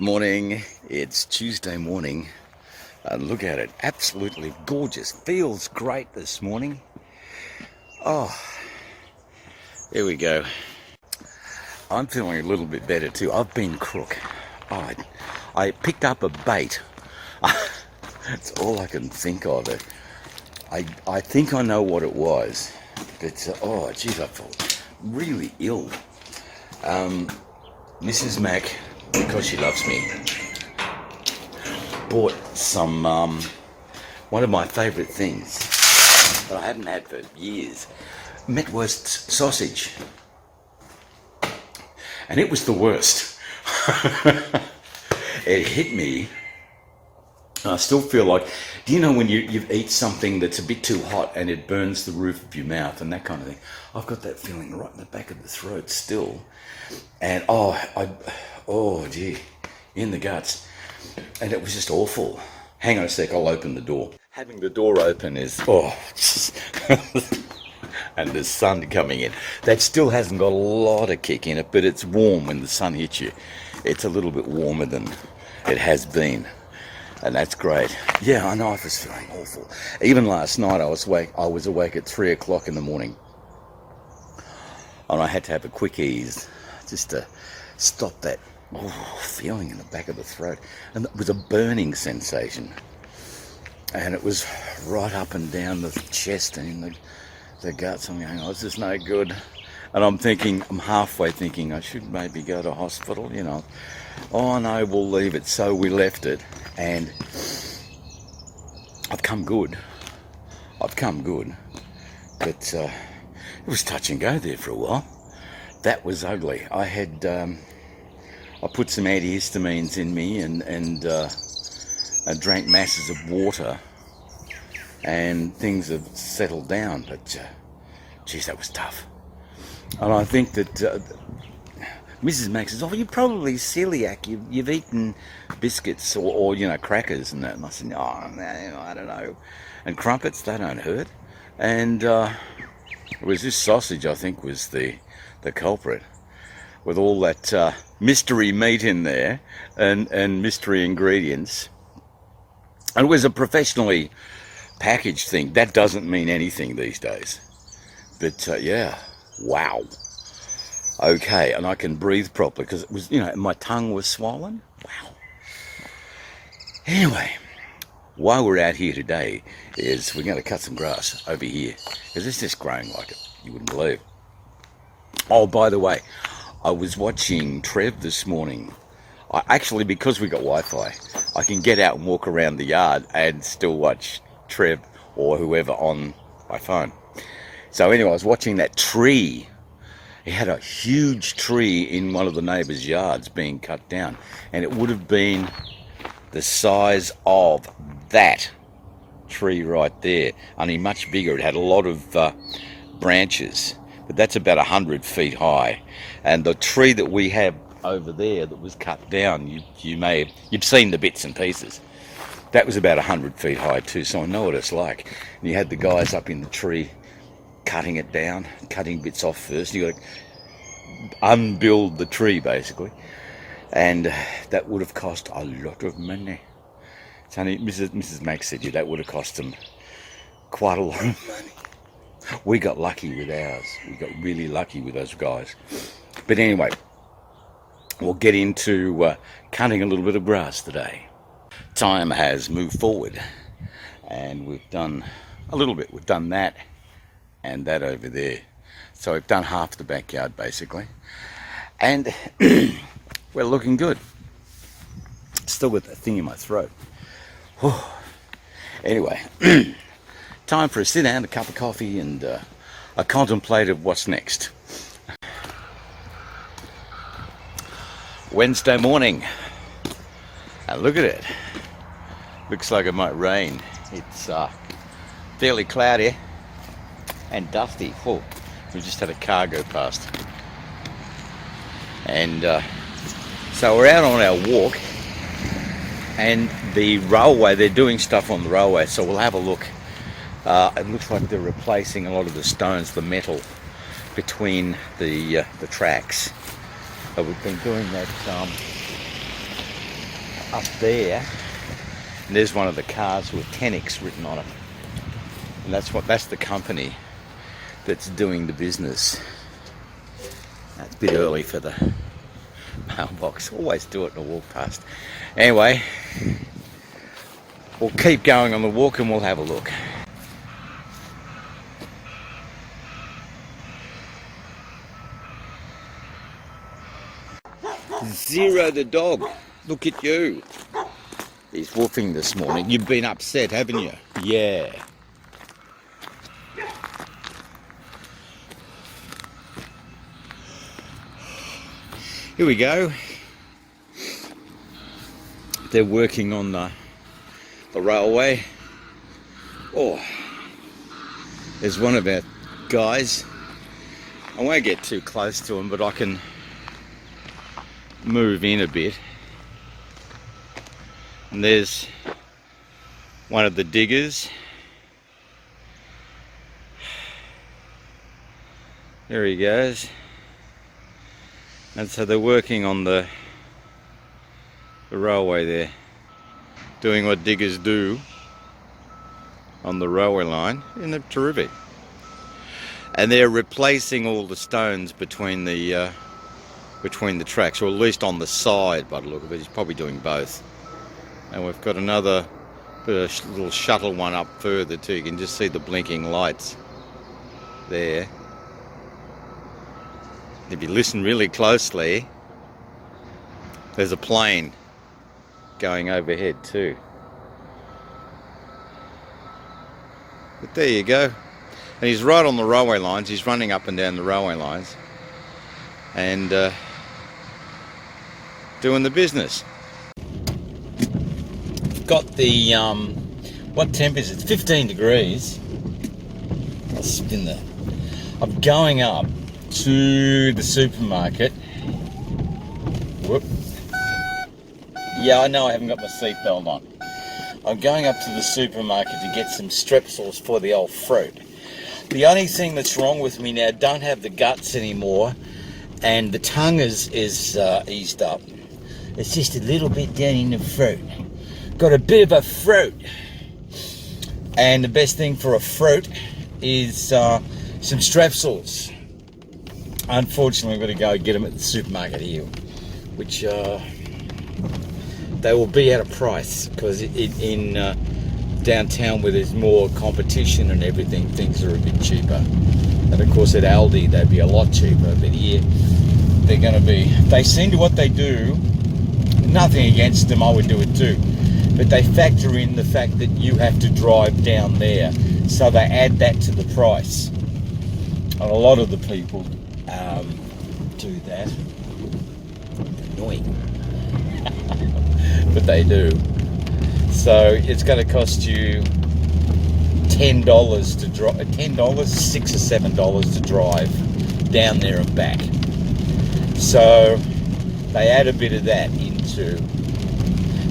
Morning, it's Tuesday morning and look at it, absolutely gorgeous, feels great this morning. Oh, there we go. I'm feeling a little bit better too. I've been crook. Oh, I picked up a bait. That's all I can think of it. I think I know what it was, but oh geez, I felt really ill. Mrs. Mac, because she loves me, bought some one of my favourite things that I haven't had for years, West sausage, and it was the worst. It hit me. I still feel like, do you know when you eat something that's a bit too hot and it burns the roof of your mouth and that kind of thing? I've got that feeling right in the back of the throat still, and oh gee, in the guts, and it was just awful. Hang on a sec, I'll open the door. Having the door open is and the sun coming in. That still hasn't got a lot of kick in it, but it's warm when the sun hits you. It's a little bit warmer than it has been, and that's great. Yeah, I know, I was feeling awful. Even last night I was awake at 3 o'clock in the morning, and I had to have a quick ease just to stop that feeling in the back of the throat. And it was a burning sensation, and it was right up and down the chest and in the guts. I'm going, oh, this is no good. And I'm halfway thinking I should maybe go to hospital, you know. Oh no, we'll leave it. So we left it, and I've come good, but it was touch and go there for a while. That was ugly. I had I put some antihistamines in me and I drank masses of water, and things have settled down, but geez, that was tough. And I think that Mrs. Max says, oh, you're probably celiac, you've eaten biscuits or you know, crackers and that. And I said, oh, man, I don't know. And crumpets, they don't hurt. And it was this sausage, I think, was the culprit, with all that mystery meat in there and mystery ingredients. And it was a professionally packaged thing. That doesn't mean anything these days. But yeah, wow. Okay, and I can breathe properly because it was, you know, my tongue was swollen. Wow. Anyway, why we're out here today is we're going to cut some grass over here, because it's just growing like it, you wouldn't believe. Oh, by the way, I was watching Trev this morning. Actually, because we got Wi-Fi, I can get out and walk around the yard and still watch Trev or whoever on my phone. So anyway, I was watching that tree. He had a huge tree in one of the neighbours' yards being cut down, and it would have been the size of that tree right there, only much bigger. It had a lot of branches, but that's about 100 feet high. And the tree that we have over there that was cut down, you've seen the bits and pieces. That was about 100 feet high too, so I know what it's like. And you had the guys up in the tree cutting it down, cutting bits off first. You got to unbuild the tree basically, and that would have cost a lot of money. It's only Mrs. Max said that would have cost them quite a lot of money. We got lucky with ours. We got really lucky with those guys. But anyway, we'll get into cutting a little bit of grass today. Time has moved forward, and we've done a little bit. We've done that and that over there. So we've done half the backyard basically, and we're looking good. Still got that thing in my throat. Anyway, time for a sit down, a cup of coffee, and a contemplate of what's next. Wednesday morning, and look at it. Looks like it might rain. It's fairly cloudy and dusty. Oh, we just had a car go past. And so we're out on our walk, and the railway, they're doing stuff on the railway, so we'll have a look. It looks like they're replacing a lot of the stones, the metal between the tracks. So we've been doing that up there. And there's one of the cars with 10X written on it. And that's the company that's doing the business. That's a bit early for the mailbox. Always do it in a walk past. Anyway, we'll keep going on the walk and we'll have a look. Zero the dog. Look at you. He's woofing this morning. You've been upset, haven't you? Yeah. Here we go. They're working on the railway. Oh, there's one of our guys. I won't get too close to him, but I can move in a bit. And there's one of the diggers. There he goes. And so they're working on the railway there, doing what diggers do on the railway line, and they're terrific. And they're replacing all the stones between the tracks, or at least on the side by the look of it. He's probably doing both. And we've got another little shuttle one up further too. You can just see the blinking lights there. If you listen really closely, there's a plane going overhead too. But there you go. And he's right on the railway lines. He's running up and down the railway lines and doing the business. Got the what temp is it? 15 degrees. I'll spin the. I'm going up to the supermarket. Whoop. Yeah, I know I haven't got my seatbelt on. I'm going up to the supermarket to get some strepsils for the old fruit. The only thing that's wrong with me now, I don't have the guts anymore, and the tongue is eased up. It's just a little bit down in the throat. Got a bit of a throat, and the best thing for a throat is some strepsils. Unfortunately, I've got to go get them at the supermarket here, which they will be at a price, because in downtown where there's more competition and everything, things are a bit cheaper. And of course at Aldi they'd be a lot cheaper, but here they're going to be, they seem to what they do, nothing against them, I would do it too, but they factor in the fact that you have to drive down there, so they add that to the price. And a lot of the people do that. Annoying. But they do. So it's going to cost you $10 to drive, $10, $6 or $7 to drive down there and back. So they add a bit of that into.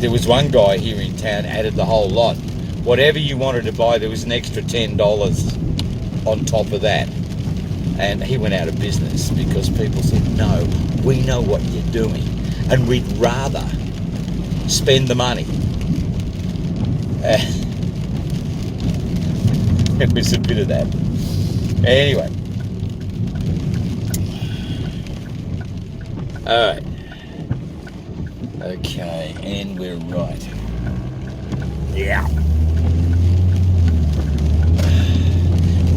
There was one guy here in town added the whole lot. Whatever you wanted to buy, there was an extra $10 on top of that. And he went out of business because people said, no, we know what you're doing, and we'd rather spend the money. It was a bit of that. Anyway. Alright. Okay, and we're right. Yeah.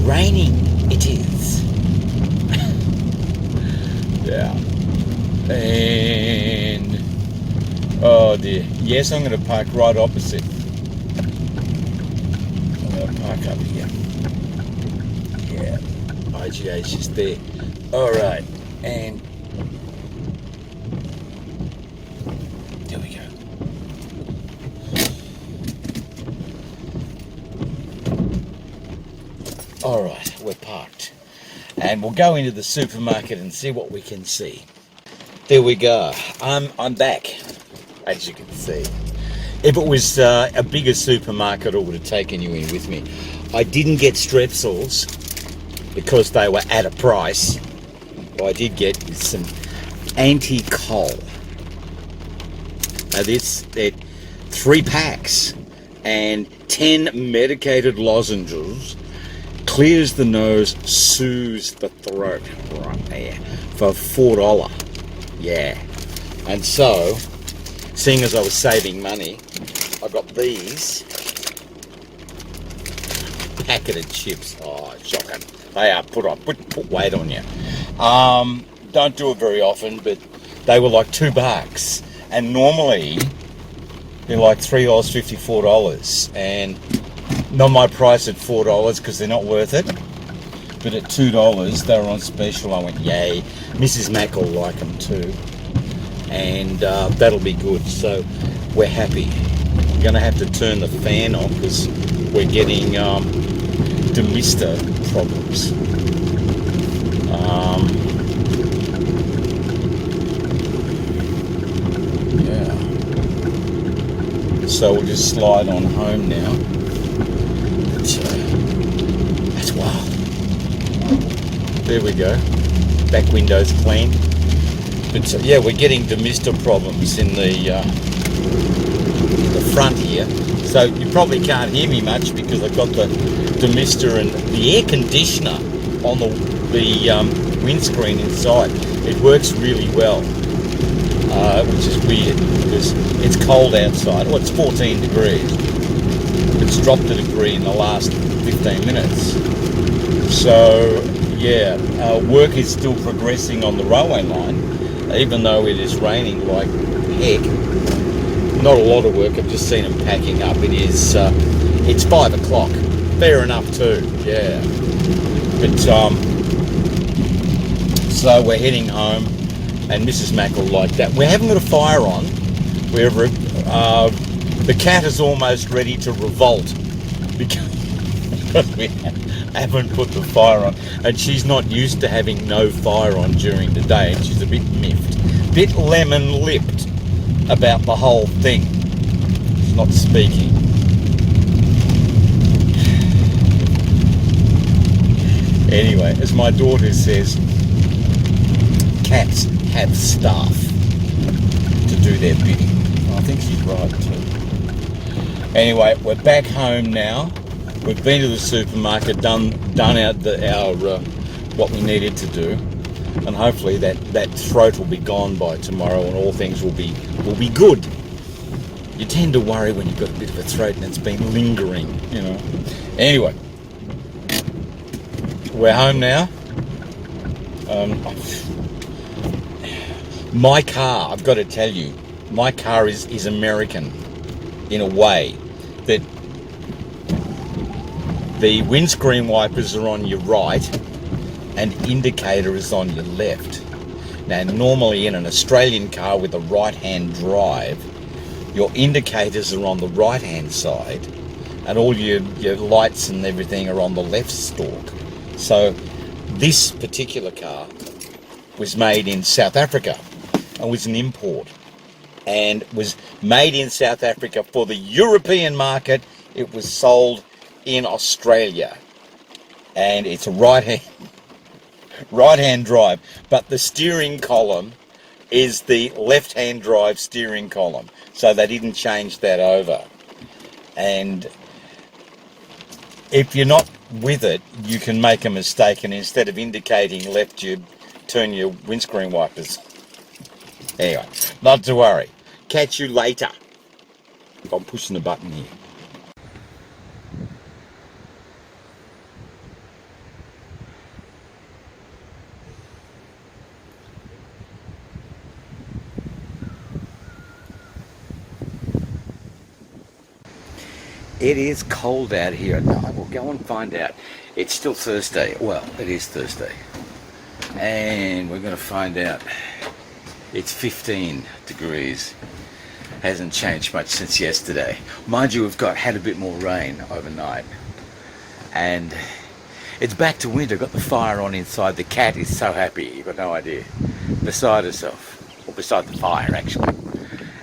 Raining it is. Yeah. And oh dear. Yes, I'm going to park right opposite. I'm going to park up here. Yeah. IGA's just there. Alright. And there we go. Alright, we're parked. And we'll go into the supermarket and see what we can see. There we go. I'm back, as you can see. If it was a bigger supermarket, I would have taken you in with me. I didn't get strepsils because they were at a price. What I did get is some anti-coal. They're 3 packs and 10 medicated lozenges. Clears the nose, soothes the throat. Right there. For $4. Yeah. And so, seeing as I was saving money, I got these packet of chips. Oh, shocking. They are put weight on you. Don't do it very often, but they were like $2. And normally, they're like $3.50, $4. And not my price at $4 because they're not worth it. But at $2, they were on special. I went, yay. Mrs. Mac will like them too. And that'll be good. So we're happy. I'm going to have to turn the fan on because we're getting demister problems. Yeah. So we'll just slide on home now. That's wild. There we go. Back window's clean. But yeah, we're getting demister problems in the front here. So you probably can't hear me much because I've got the demister and the air conditioner on the windscreen inside. It works really well, which is weird because it's cold outside. Well, it's 14 degrees. It's dropped a degree in the last 15 minutes. So yeah, work is still progressing on the railway line, even though it is raining like heck. Not a lot of work. I've just seen them packing up. It is. It's 5 o'clock. Fair enough too. Yeah. But so we're heading home, and Mrs. Mac will like that. We haven't got a fire on. The cat is almost ready to revolt because we haven't put the fire on, and she's not used to having no fire on during the day, and she's a bit miffed, bit lemon-lipped about the whole thing. She's not speaking. Anyway, as my daughter says, cats have staff to do their bidding. I think she's right too. Anyway, we're back home now. We've been to the supermarket, done our what we needed to do, and hopefully that throat will be gone by tomorrow, and all things will be good. You tend to worry when you've got a bit of a throat and it's been lingering, you know. Anyway, we're home now. My car, I've got to tell you, my car is American in a way that the windscreen wipers are on your right and indicator is on your left. Now, normally in an Australian car with a right-hand drive, your indicators are on the right-hand side and all your lights and everything are on the left stalk. So this particular car was made in South Africa and was an import, and was made in South Africa for the European market. It was sold in Australia, and it's a right-hand drive, but the steering column is the left-hand drive steering column, so they didn't change that over. And if you're not with it, you can make a mistake, and instead of indicating left, you turn your windscreen wipers. Anyway, not to worry. Catch you later. I'm pushing the button here. It is cold out here. No, we'll go and find out. It's still Thursday. Well, it is Thursday. And we're going to find out. It's 15 degrees. Hasn't changed much since yesterday. Mind you, we've had a bit more rain overnight. And it's back to winter. Got the fire on inside. The cat is so happy. You've got no idea. Beside herself. Or beside the fire, actually.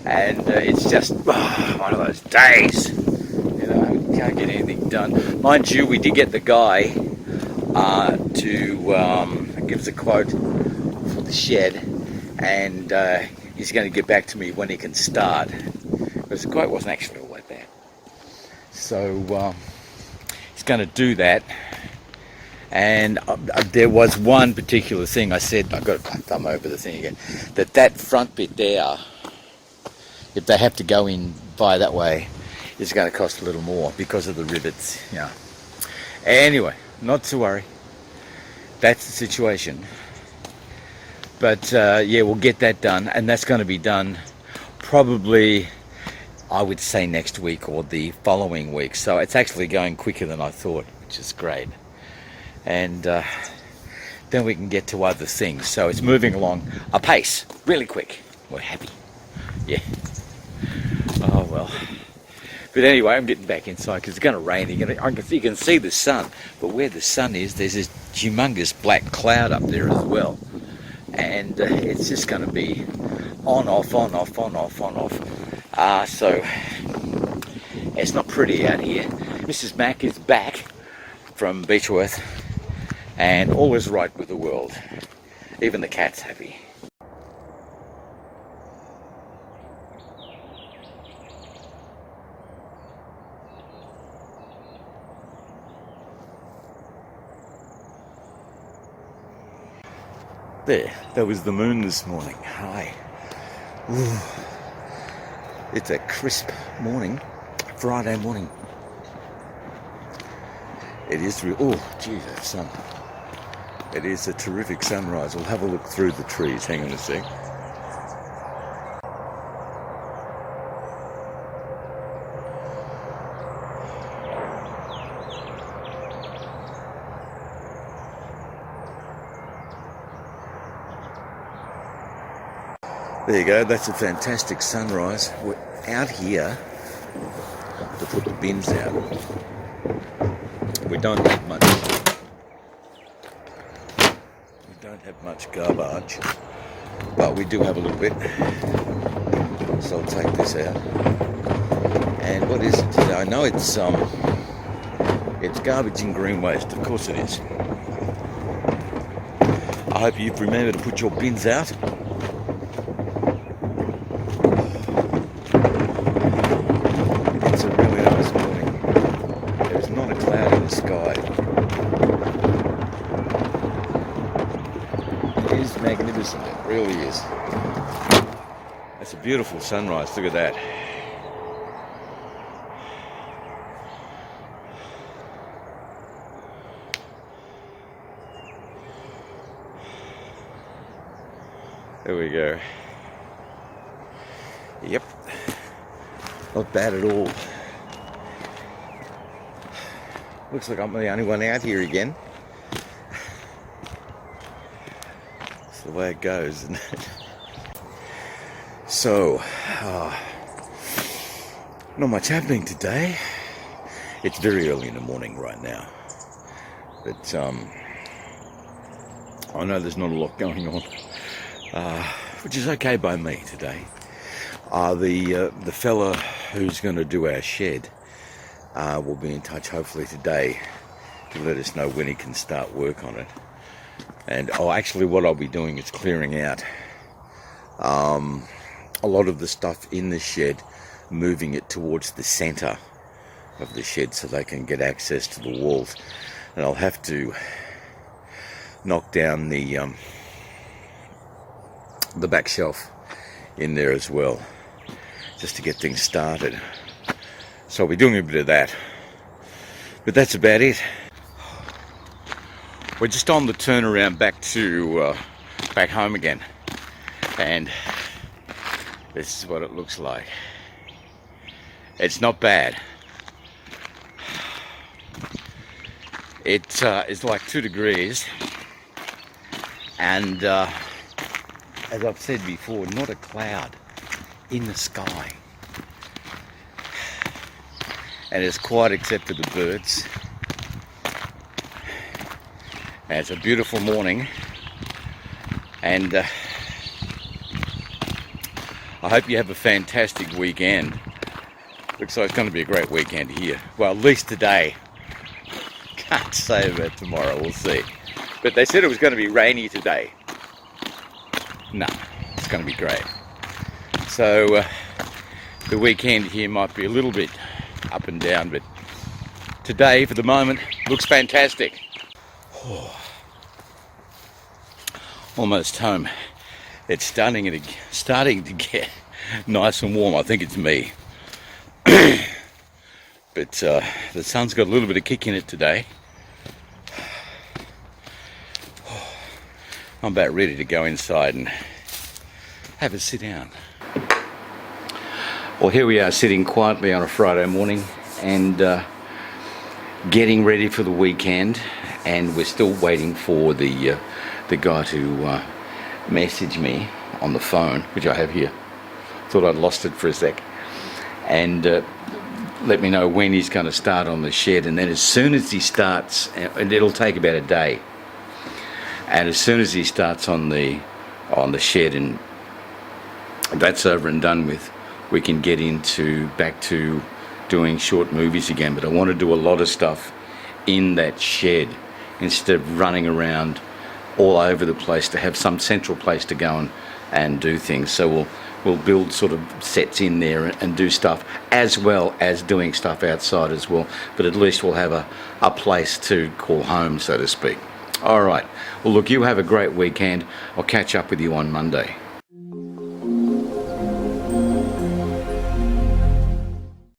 And it's just one of those days. You know, can't get anything done. Mind you, we did get the guy to give us a quote for the shed, and he's going to get back to me when he can start, because the quote wasn't actually all that bad. So he's going to do that. And there was one particular thing I said, I've got to thumb over the thing again, that front bit there, if they have to go in by that way, it's going to cost a little more because of the rivets. Yeah. Anyway, not to worry. That's the situation. But yeah, we'll get that done, and that's going to be done probably, I would say, next week or the following week. So it's actually going quicker than I thought, which is great. And then we can get to other things. So it's moving along apace, really quick. We're happy. Yeah. Oh well. But anyway, I'm getting back inside because it's going to rain. You can see the sun, but where the sun is, there's this humongous black cloud up there as well. And it's just going to be on, off, on, off, on, off, on, off. So it's not pretty out here. Mrs. Mac is back from Beechworth, and all is right with the world. Even the cat's happy. There, that was the moon this morning. Hi. Ooh. It's a crisp morning, Friday morning. It is real. Oh, gee, that sun. It is a terrific sunrise. We'll have a look through the trees. Hang on a sec. There you go, that's a fantastic sunrise. We're out here to put the bins out. We don't have much. We don't have much garbage, but we do have a little bit. So I'll take this out. And what is it today? I know it's garbage and green waste. Of course it is. I hope you've remembered to put your bins out. Magnificent, it really is. That's a beautiful sunrise, look at that. There we go. Yep, not bad at all. Looks like I'm the only one out here again. The way it goes, isn't it? So, not much happening today. It's very early in the morning right now, but I know there's not a lot going on, which is okay by me today. The fella who's going to do our shed will be in touch hopefully today to let us know when he can start work on it. And actually what I'll be doing is clearing out a lot of the stuff in the shed, moving it towards the center of the shed so they can get access to the walls. And I'll have to knock down the back shelf in there as well, just to get things started. So I'll be doing a bit of that, but that's about it. We're just on the turnaround back to back home again, and this is what it looks like. It's not bad. It is like 2 degrees, and as I've said before, not a cloud in the sky, and it's quiet except for the birds. And it's a beautiful morning, and I hope you have a fantastic weekend. Looks like it's going to be a great weekend here. Well, at least today. Can't say about tomorrow, we'll see. But they said it was going to be rainy today. No, it's going to be great. So the weekend here might be a little bit up and down, but today, for the moment, looks fantastic. Oh, almost home. It's starting to get nice and warm. I think it's me. But the sun's got a little bit of kick in it today. I'm about ready to go inside and have a sit down. Well, here we are sitting quietly on a Friday morning and getting ready for the weekend, and we're still waiting for the guy to message me on the phone, which I have here. Thought I'd lost it for a sec, and let me know when he's going to start on the shed. And then as soon as he starts, and it'll take about a day, and as soon as he starts on the shed and that's over and done with, we can get back to doing short movies again. But I want to do a lot of stuff in that shed instead of running around all over the place, to have some central place to go and do things. So we'll build sort of sets in there and do stuff, as well as doing stuff outside as well. But at least we'll have a place to call home, so to speak. All right. Well, look, you have a great weekend. I'll catch up with you on Monday.